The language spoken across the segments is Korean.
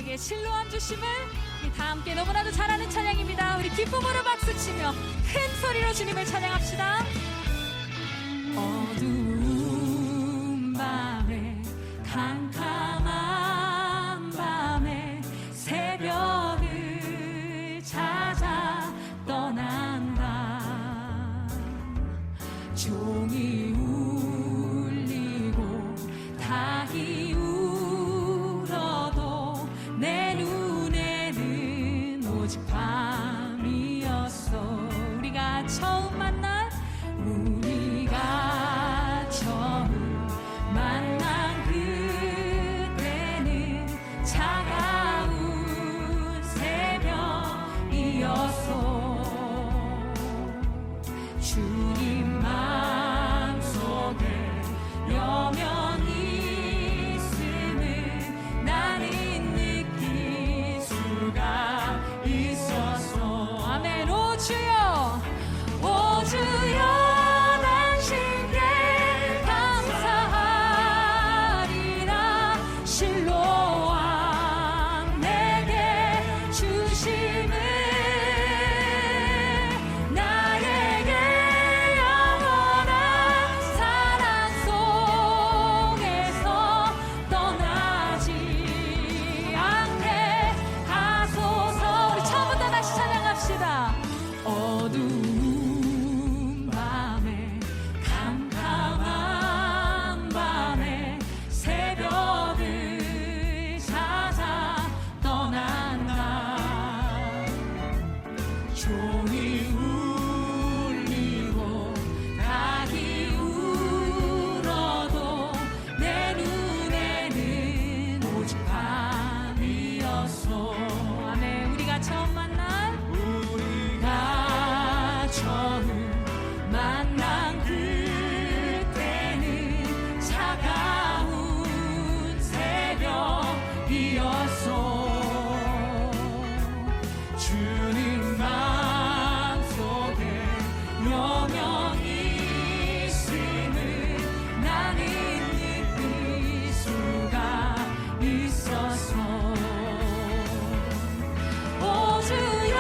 우리에게 실로암 주심을 우리 다 함께 너무나도 잘 아는 찬양입니다. 우리 기쁨으로 박수치며 큰 소리로 주님을 찬양합시다. 어두운 밤에 캄캄한 밤에 새벽을 찾아 떠난다. 종이 울리고 닭이 울어도 내 눈에는 오직 밤이었어. 우리가 처음 만난 그때는 차가운 새벽이었어. 주님 마음속에 여명이 있음을 나는 느낄 수가 있었어. 아멘. 오 주여, 오 주여, 어두운 밤에 캄캄한 밤에 새벽을 찾아 떠난다. 종이 울리고 닭이 울어도 내 눈에는 오직 밤이었어. 아멘. 우리가 처음 만난 그때는 차가운 새벽이었어. 주님 마음속에 여명이 있음을 나는 느낄 수가 있었어. 오 주여,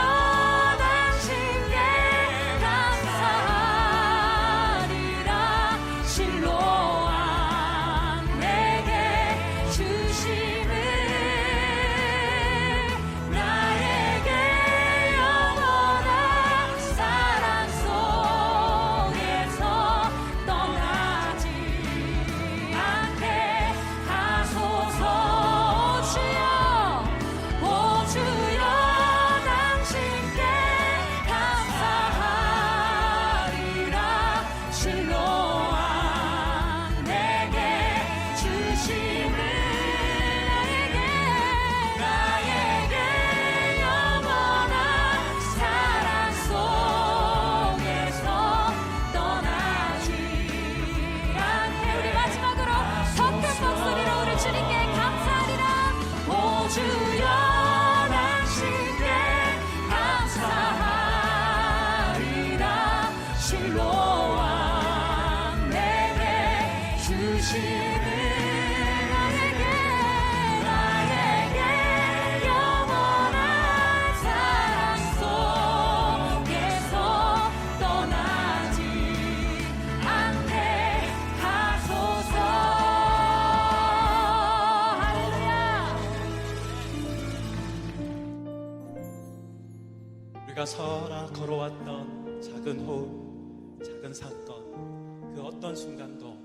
우리가 서라 걸어왔던 작은 호흡, 작은 사건, 그 어떤 순간도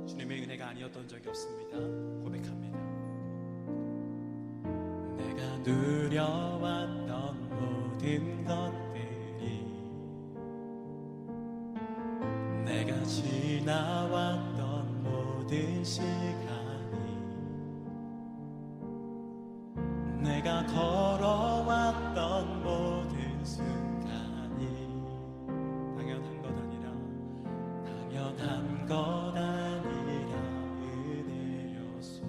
주님의 은혜가 아니었던 적이 없습니다. 고백합니다. 내가 누려왔던 모든 것들이, 내가 지나왔던 모든 시간이, 내가 걸어왔던 모든 순간이 당연한 것 아니라, 당연한 것 아니라 은혜였소.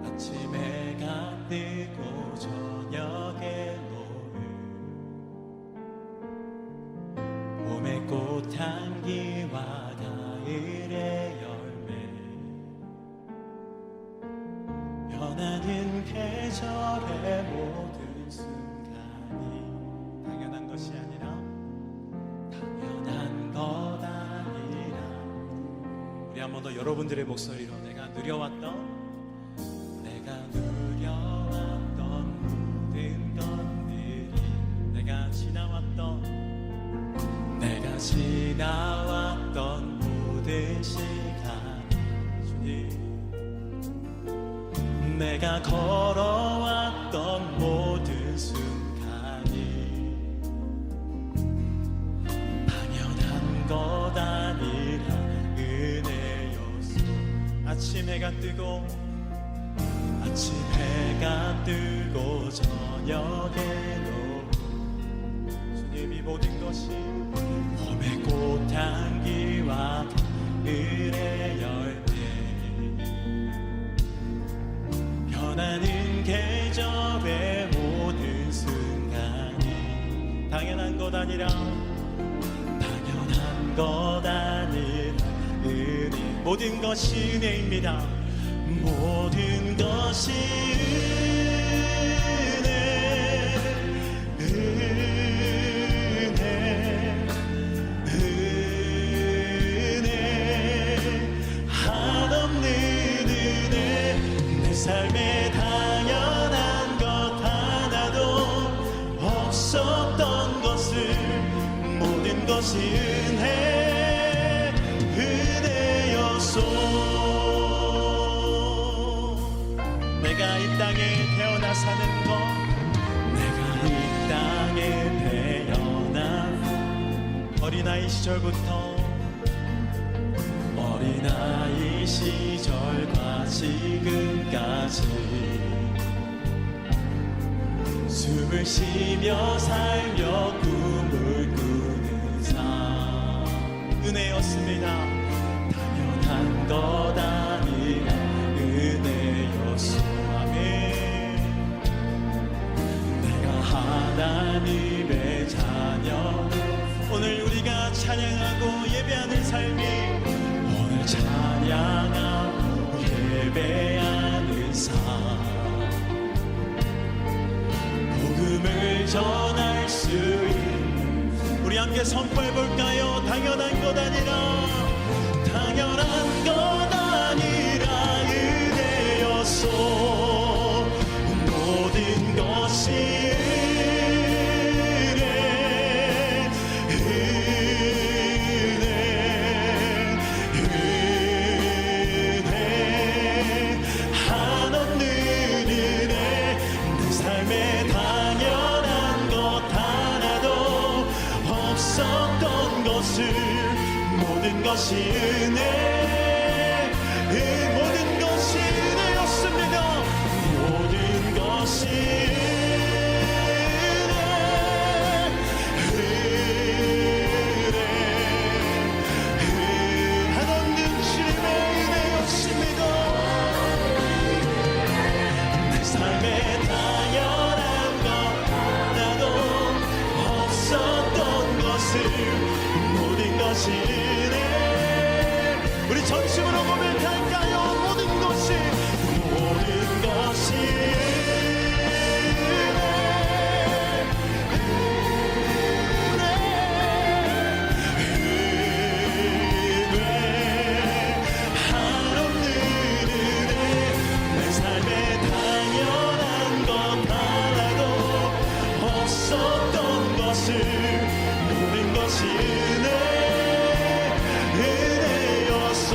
아침에 해가 뜨고 저녁에 노을, 봄의 꽃향기와 가을의 열매, 한 번 더 여러분들의 목소리로 내가 누려왔던 모든 것들이 내가 지나왔던 모든 시간 주님 내가 걸어왔던 모든 순간이 당연한 것 아니라 은혜였소. 아침 해가 뜨고 저녁에도 주님이 모든 것이 봄의 꽃향기와 가을의 열매 변하는 계절의 모든 순간이 당연한 것 아니라 은혜 모든 것이 은혜입니다. 모든 것이 은혜 한없는 은혜 내 삶에 당연한 것 하나도 없었던 것을 모든 것이 은혜였소. 내가 이 땅에 태어나 사는 것 내가 이 땅에 태어나 어린아이 시절과 지금까지 숨을 쉬며 살며 꿈을 꾸는 삶 은혜였습니다. 당연한 것 아니라 은혜였소. 하나님의 자녀 오늘 우리가 찬양하고 예배하는 삶이 오늘 찬양하고 예배하는 삶 복음을 전할 수 있는 우리 함께 선포해 볼까요? 당연한 것 아니라 은혜였소. 모든 것이 모든 것이 모든 것이 은혜였습니다. 모든 것이 한없는 주님의 은혜였습니다. 내 삶에 당연한 것 하나도 없었던 것을 모든 것이 우리 전심으로 고백할까요? 모든 것이 한없는 은혜 내 삶에 당연한 것 하나도 없었던 것을 모든 것이 은혜였소.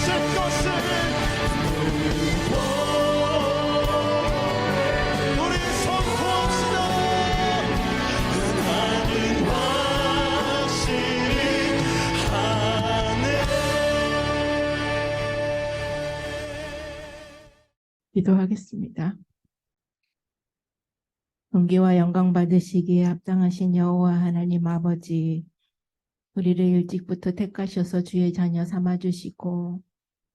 것을 우리 선포합시다. 나는 확실히 하네. 기도하겠습니다. 존귀와 영광 받으시기에 합당하신 여호와 하나님 아버지, 우리를 일찍부터 택하셔서 주의 자녀 삼아주시고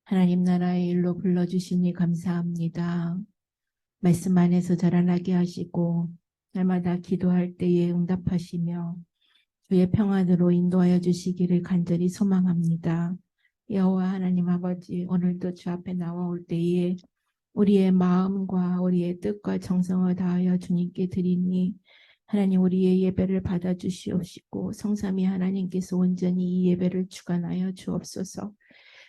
하나님 나라의 일로 불러주시니 감사합니다. 말씀 안에서 자라나게 하시고 날마다 기도할 때에 응답하시며 주의 평안으로 인도하여 주시기를 간절히 소망합니다. 여호와 하나님 아버지, 오늘도 주 앞에 나와올 때에 우리의 마음과 우리의 뜻과 정성을 다하여 주님께 드리니 하나님 우리의 예배를 받아주시옵시고 성삼위 하나님께서 온전히 이 예배를 주관하여 주옵소서.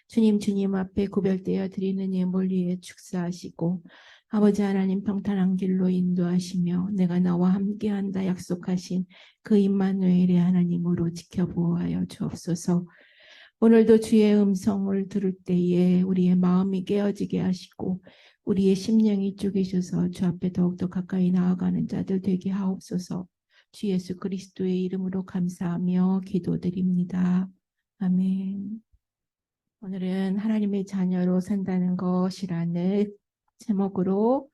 주님 앞에 구별되어 드리는 예물 위에 축사하시고 아버지 하나님 평탄한 길로 인도하시며 내가 나와 함께한다 약속하신 그 임마누엘의 하나님으로 지켜보아여 주옵소서. 오늘도 주의 음성을 들을 때에 우리의 마음이 깨어지게 하시고 우리의 심령이 쪼개져서 주 앞에 더욱더 가까이 나아가는 자들 되게 하옵소서. 주 예수 그리스도의 이름으로 감사하며 기도드립니다. 아멘. 오늘은 하나님의 자녀로 산다는 것이라는 제목으로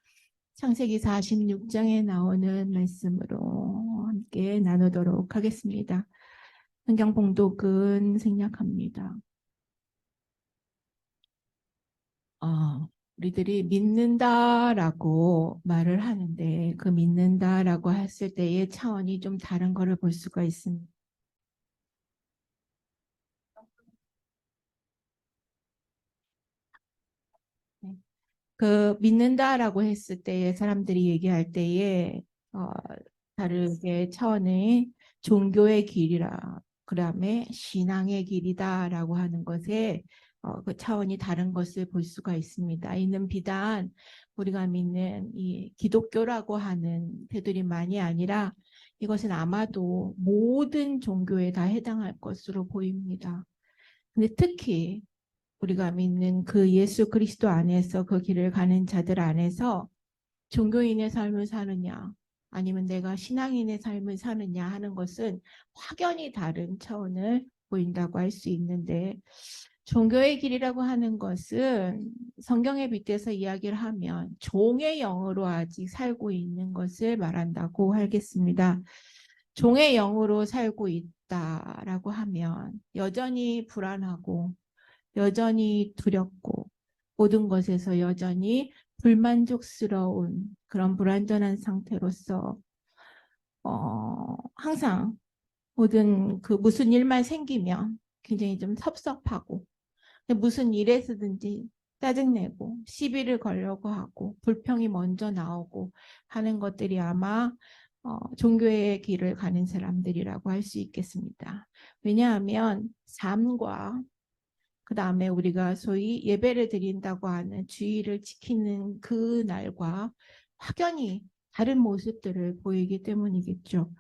창세기 46장에 나오는 말씀으로 함께 나누도록 하겠습니다. 성경 봉독은 생략합니다. 우리들이 믿는다라고 말을 하는데 그 믿는다라고 했을 때의 차원이 좀 다른 것을 볼 수가 있습니다. 그 믿는다라고 했을 때에 사람들이 얘기할 때에 다르게 차원의 종교의 길이라 그다음에 신앙의 길이다라고 하는 것에 그 차원이 다른 것을 볼 수가 있습니다. 이는 비단 우리가 믿는 이 기독교라고 하는 테두리만이 아니라 이것은 아마도 모든 종교에 다 해당할 것으로 보입니다. 근데 특히 우리가 믿는 그 예수 그리스도 안에서 그 길을 가는 자들 안에서 종교인의 삶을 사느냐 아니면 내가 신앙인의 삶을 사느냐 하는 것은 확연히 다른 차원을 보인다고 할 수 있는데 종교의 길이라고 하는 것은 성경에 빗대서 이야기를 하면 종의 영으로 아직 살고 있는 것을 말한다고 하겠습니다. 종의 영으로 살고 있다라고 하면 여전히 불안하고 여전히 두렵고 모든 것에서 여전히 불만족스러운 그런 불완전한 상태로서 항상 모든 그 무슨 일만 생기면 굉장히 좀 섭섭하고 무슨 일에서든지 짜증내고 시비를 걸려고 하고 불평이 먼저 나오고 하는 것들이 아마 종교의 길을 가는 사람들이라고 할 수 있겠습니다. 왜냐하면 삶과 그 다음에 우리가 소위 예배를 드린다고 하는 주의를 지키는 그 날과 확연히 다른 모습들을 보이기 때문이겠죠.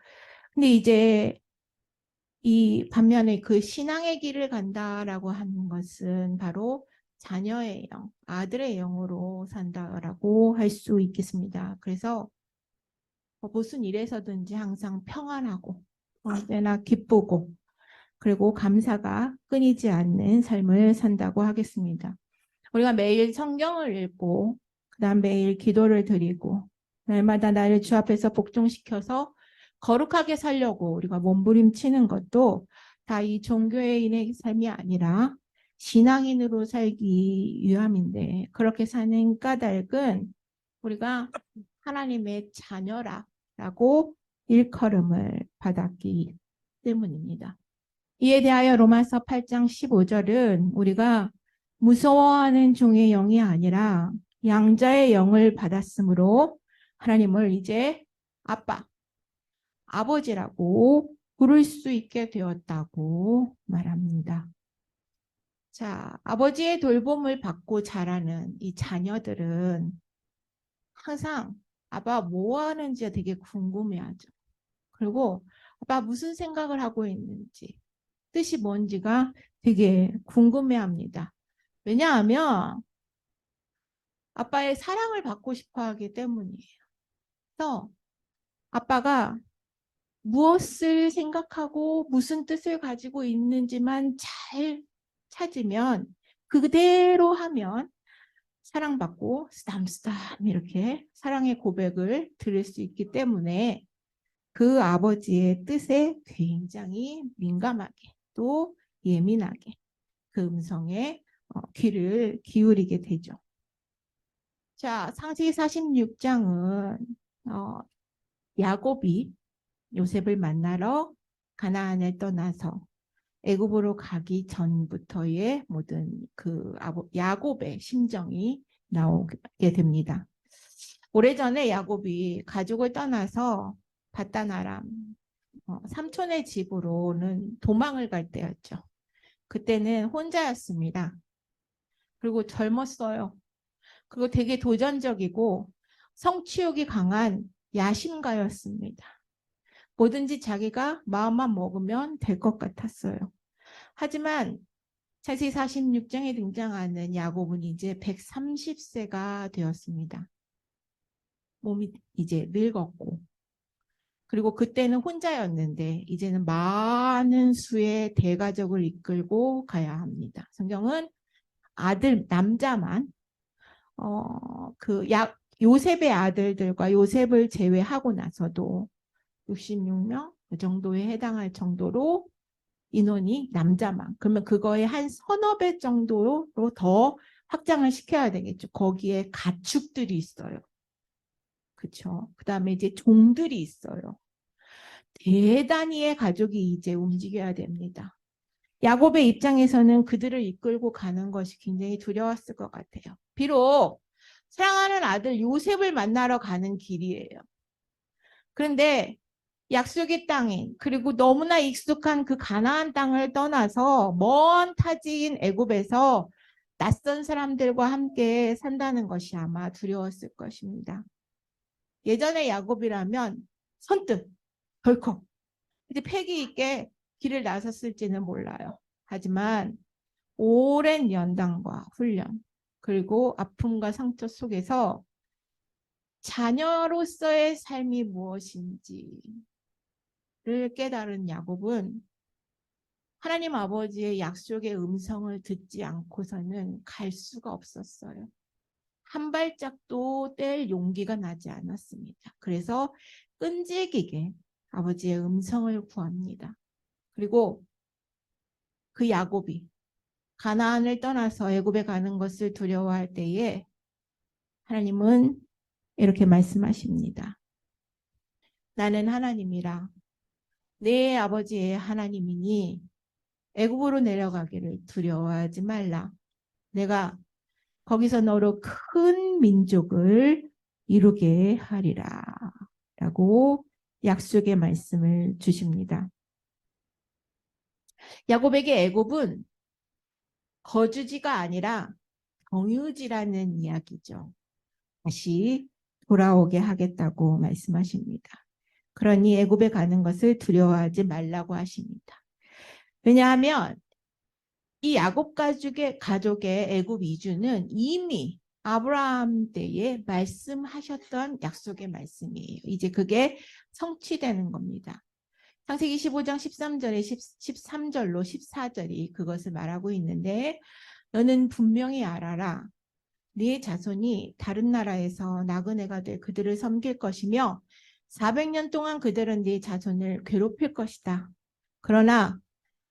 근데 이제 이 반면에 그 신앙의 길을 간다라고 하는 것은 바로 자녀의 영, 아들의 영으로 산다라고 할 수 있겠습니다. 그래서 무슨 일에서든지 항상 평안하고 언제나 기쁘고 그리고 감사가 끊이지 않는 삶을 산다고 하겠습니다. 우리가 매일 성경을 읽고 그다음 매일 기도를 드리고 날마다 나를 주 앞에서 복종시켜서 거룩하게 살려고 우리가 몸부림치는 것도 다 이 종교인의 삶이 아니라 신앙인으로 살기 위함인데 그렇게 사는 까닭은 우리가 하나님의 자녀라고 일컬음을 받았기 때문입니다. 이에 대하여 로마서 8장 15절은 우리가 무서워하는 종의 영이 아니라 양자의 영을 받았으므로 하나님을 이제 아빠, 아버지라고 부를 수 있게 되었다고 말합니다. 자, 아버지의 돌봄을 받고 자라는 이 자녀들은 항상 아빠 뭐 하는지 되게 궁금해하죠. 그리고 아빠 무슨 생각을 하고 있는지 뜻이 뭔지가 되게 궁금해합니다. 왜냐하면 아빠의 사랑을 받고 싶어 하기 때문이에요. 그래서 아빠가 무엇을 생각하고 무슨 뜻을 가지고 있는지만 잘 찾으면 그대로 하면 사랑받고 쓰담쓰담 이렇게 사랑의 고백을 들을 수 있기 때문에 그 아버지의 뜻에 굉장히 민감하게 또 예민하게 그 음성에 귀를 기울이게 되죠. 자, 창세기 46장은 야곱이 요셉을 만나러 가나안을 떠나서 애굽으로 가기 전부터의 모든 그 야곱의 심정이 나오게 됩니다. 오래전에 야곱이 가족을 떠나서 바단 아람 삼촌의 집으로는 도망을 갈 때였죠. 그때는 혼자였습니다. 그리고 젊었어요. 그리고 되게 도전적이고 성취욕이 강한 야심가였습니다. 뭐든지 자기가 마음만 먹으면 될 것 같았어요. 하지만 창세기 46장에 등장하는 야곱은 이제 130세가 되었습니다. 몸이 이제 늙었고 그리고 그때는 혼자였는데 이제는 많은 수의 대가족을 이끌고 가야 합니다. 성경은 아들 남자만 요셉의 아들들과 요셉을 제외하고 나서도 66명 그 정도에 해당할 정도로 인원이 남자만. 그러면 그거의 한 서너 배 정도로 더 확장을 시켜야 되겠죠. 거기에 가축들이 있어요. 그렇죠. 그다음에 이제 종들이 있어요. 대단히의 가족이 이제 움직여야 됩니다. 야곱의 입장에서는 그들을 이끌고 가는 것이 굉장히 두려웠을 것 같아요. 비록 사랑하는 아들 요셉을 만나러 가는 길이에요. 그런데 약속의 땅인 그리고 너무나 익숙한 그 가나안 땅을 떠나서 먼 타지인 애굽에서 낯선 사람들과 함께 산다는 것이 아마 두려웠을 것입니다. 예전에 야곱이라면 선뜻 덜컥 이제 패기 있게 길을 나섰을지는 몰라요. 하지만 오랜 연단과 훈련 그리고 아픔과 상처 속에서 자녀로서의 삶이 무엇인지를 깨달은 야곱은 하나님 아버지의 약속의 음성을 듣지 않고서는 갈 수가 없었어요. 한 발짝도 뗄 용기가 나지 않았습니다. 그래서 끈질기게 아버지의 음성을 구합니다. 그리고 그 야곱이 가나안을 떠나서 애굽에 가는 것을 두려워할 때에 하나님은 이렇게 말씀하십니다. 나는 하나님이라 내 아버지의 하나님이니 애굽으로 내려가기를 두려워하지 말라. 내가 거기서 너로 큰 민족을 이루게 하리라 라고 약속의 말씀을 주십니다. 야곱에게 애굽은 거주지가 아니라 경유지라는 이야기죠. 다시 돌아오게 하겠다고 말씀하십니다. 그러니 애굽에 가는 것을 두려워하지 말라고 하십니다. 왜냐하면 이 야곱 가족의 애굽 이주는 이미 아브라함 때에 말씀하셨던 약속의 말씀이에요. 이제 그게 성취되는 겁니다. 창세기 15장 13절에 13절로 14절이 그것을 말하고 있는데 너는 분명히 알아라. 네 자손이 다른 나라에서 나그네가 돼 그들을 섬길 것이며 400년 동안 그들은 네 자손을 괴롭힐 것이다. 그러나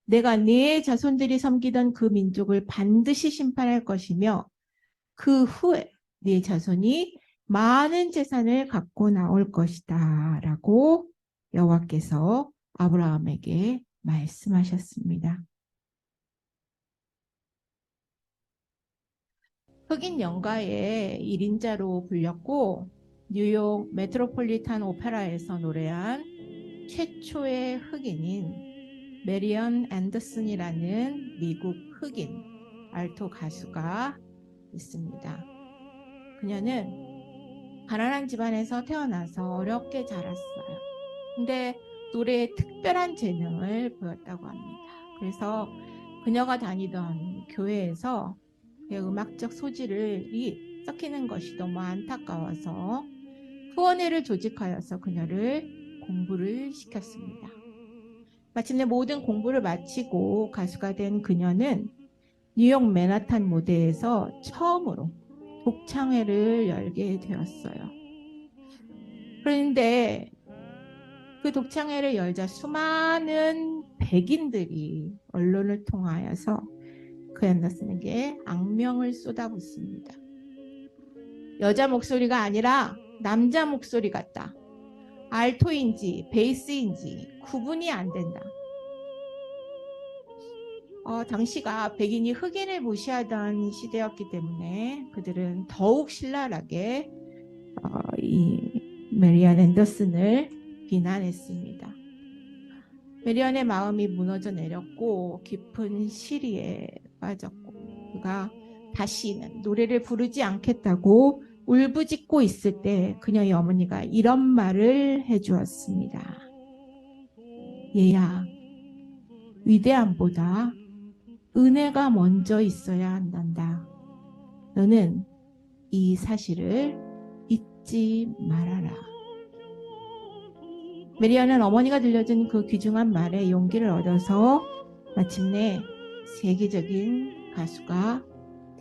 내가 네 자손들이 섬기던 그 민족을 반드시 심판할 것이며 그 후에 네 자손이 많은 재산을 갖고 나올 것이다 라고 여호와께서 아브라함에게 말씀하셨습니다. 흑인 연가의 1인자로 불렸고 뉴욕 메트로폴리탄 오페라에서 노래한 최초의 흑인인 메리언 앤더슨이라는 미국 흑인 알토 가수가 있습니다. 그녀는 가난한 집안에서 태어나서 어렵게 자랐어요. 근데 노래에 특별한 재능을 보였다고 합니다. 그래서 그녀가 다니던 교회에서 그의 음악적 소질이 썩히는 것이 너무 안타까워서 후원회를 조직하여서 그녀를 공부를 시켰습니다. 마침내 모든 공부를 마치고 가수가 된 그녀는 뉴욕 맨하탄 무대에서 처음으로 독창회를 열게 되었어요. 그런데 그 독창회를 열자 수많은 백인들이 언론을 통하여서 그 앤더슨에게 악명을 쏟아붓습니다. 여자 목소리가 아니라 남자 목소리 같다. 알토인지 베이스인지 구분이 안 된다. 당시가 백인이 흑인을 무시하던 시대였기 때문에 그들은 더욱 신랄하게 이 메리안 앤더슨을 비난했습니다. 메리안의 마음이 무너져 내렸고 깊은 시리에 빠졌고 그가 다시는 노래를 부르지 않겠다고 울부짖고 있을 때 그녀의 어머니가 이런 말을 해주었습니다. 얘야, 위대함보다 은혜가 먼저 있어야 한단다. 너는 이 사실을 잊지 말아라. 메리안은 어머니가 들려준 그 귀중한 말에 용기를 얻어서 마침내 세계적인 가수가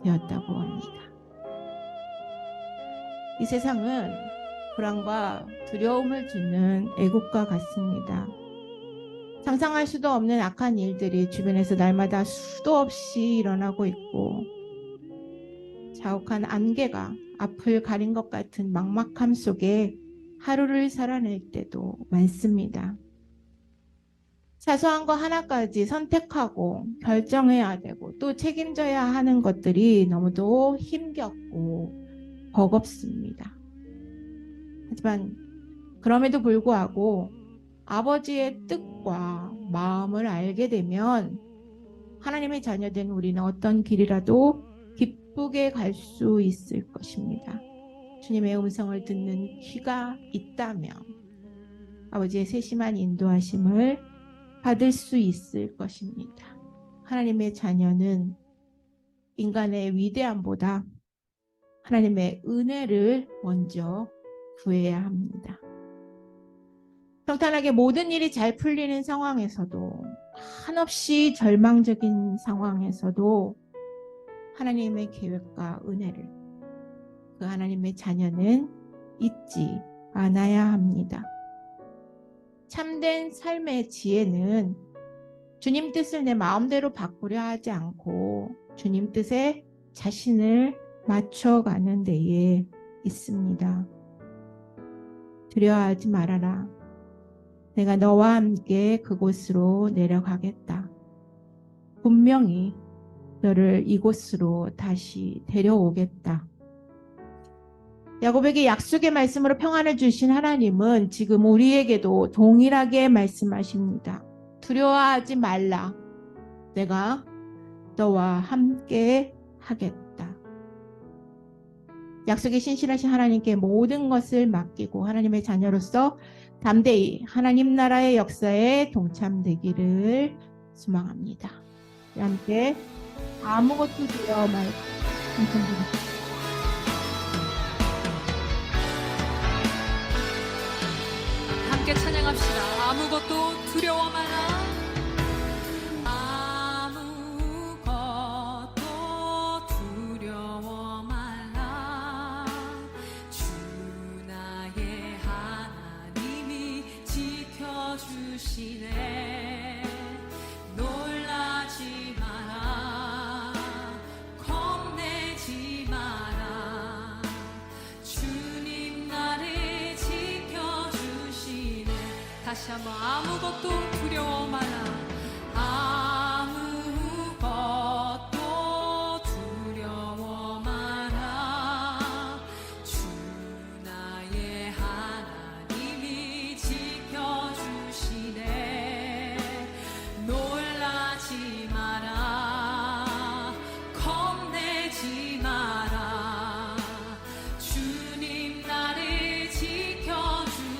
되었다고 합니다. 이 세상은 불안과 두려움을 주는 애국과 같습니다. 상상할 수도 없는 악한 일들이 주변에서 날마다 수도 없이 일어나고 있고 자욱한 안개가 앞을 가린 것 같은 막막함 속에 하루를 살아낼 때도 많습니다. 사소한 거 하나까지 선택하고 결정해야 되고 또 책임져야 하는 것들이 너무도 힘겹고 버겁습니다. 하지만 그럼에도 불구하고 아버지의 뜻과 마음을 알게 되면 하나님의 자녀된 우리는 어떤 길이라도 기쁘게 갈 수 있을 것입니다. 주님의 음성을 듣는 귀가 있다면 아버지의 세심한 인도하심을 받을 수 있을 것입니다. 하나님의 자녀는 인간의 위대함보다 하나님의 은혜를 먼저 구해야 합니다. 평탄하게 모든 일이 잘 풀리는 상황에서도 한없이 절망적인 상황에서도 하나님의 계획과 은혜를 그 하나님의 자녀는 잊지 않아야 합니다. 참된 삶의 지혜는 주님 뜻을 내 마음대로 바꾸려 하지 않고 주님 뜻에 자신을 맞춰가는 데에 있습니다. 두려워하지 말아라. 내가 너와 함께 그곳으로 내려가겠다. 분명히 너를 이곳으로 다시 데려오겠다. 야곱에게 약속의 말씀으로 평안을 주신 하나님은 지금 우리에게도 동일하게 말씀하십니다. 두려워하지 말라. 내가 너와 함께 하겠다. 약속에 신실하신 하나님께 모든 것을 맡기고 하나님의 자녀로서 담대히 하나님 나라의 역사에 동참되기를 소망합니다. 함께 아무것도 두려워 말고 동참되겠습니다. 함께 찬양합시다. 아무것도 두려워 마라. 아무것도 두려워 마라. 주 나의 하나님이 지켜주시네. 놀라지 마라. 겁내지 마라. 주님 나를 지켜주시네. 다시 한번 아무것도 두려워 마라. 아무것도 두려워 마라. 주 나의 하나님이 지켜주시네. 놀라지 마라. 겁내지 마라. 주님 나를 지켜주시네.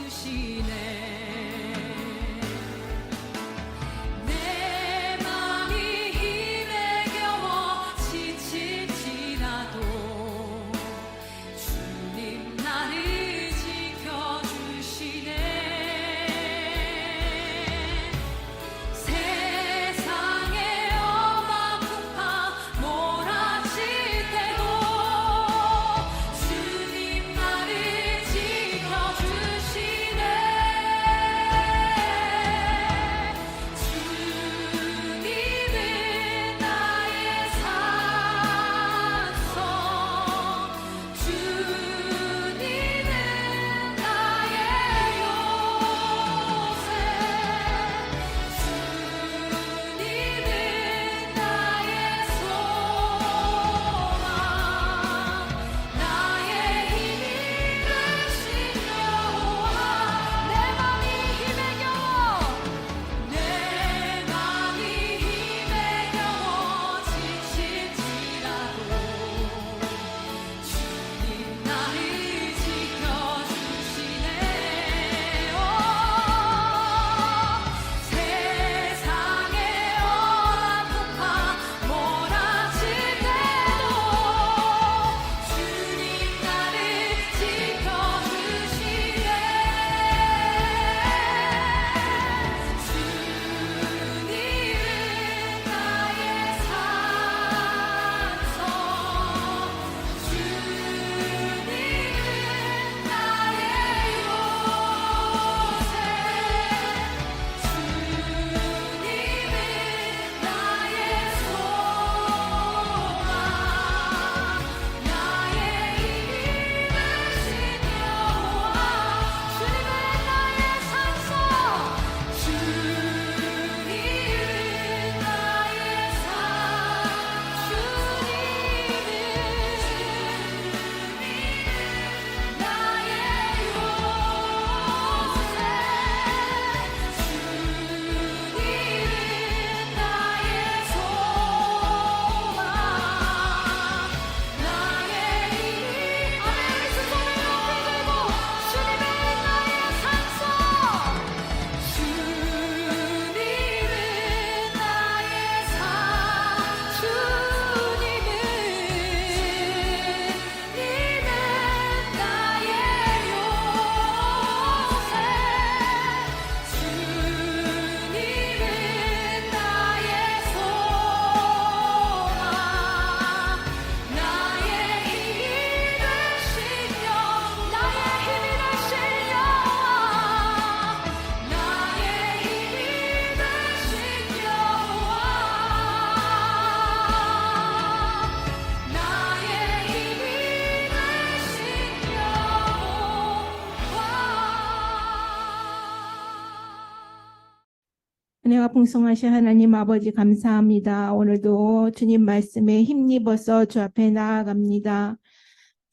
은혜가 풍성하신 하나님 아버지 감사합니다. 오늘도 주님 말씀에 힘입어서 주 앞에 나아갑니다.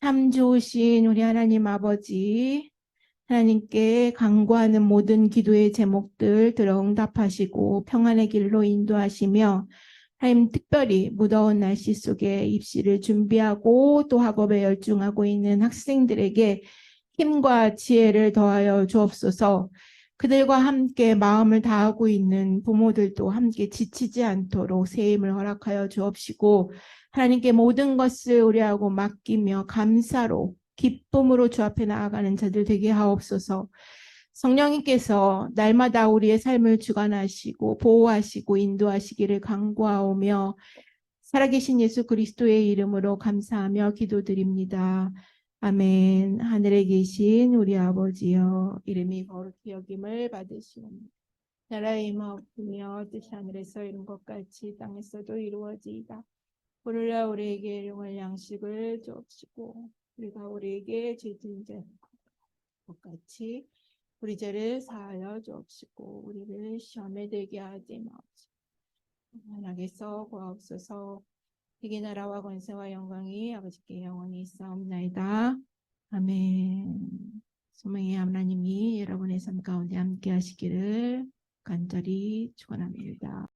참 좋으신 우리 하나님 아버지, 하나님께 간구하는 모든 기도의 제목들 들어 응답하시고 평안의 길로 인도하시며 하나님 특별히 무더운 날씨 속에 입시를 준비하고 또 학업에 열중하고 있는 학생들에게 힘과 지혜를 더하여 주옵소서. 그들과 함께 마음을 다하고 있는 부모들도 함께 지치지 않도록 새 힘을 허락하여 주옵시고 하나님께 모든 것을 의뢰하고 맡기며 감사로 기쁨으로 주 앞에 나아가는 자들 되게 하옵소서. 성령님께서 날마다 우리의 삶을 주관하시고 보호하시고 인도하시기를 간구하오며 살아계신 예수 그리스도의 이름으로 감사하며 기도드립니다. 아멘. 하늘에 계신 우리 아버지여, 이름이 거룩히 여김을 받으시옵니다. 나라의 임하옵시며 뜻이 하늘에서 이룬 것 같이 땅에서도 이루어지이다. 오늘날 우리에게 일용할 양식을 주옵시고 우리가 우리에게 죄 지은 것 같이 우리 죄를 사하여 주옵시고 우리를 시험에 들게 하지 마옵시고 만악에서 구하옵소서. 이게 나라와 권세와 영광이 아버지께 영원히 있사옵나이다. 아멘. 소망의 하나님이 여러분의 삶 가운데 함께 하시기를 간절히 축원합니다.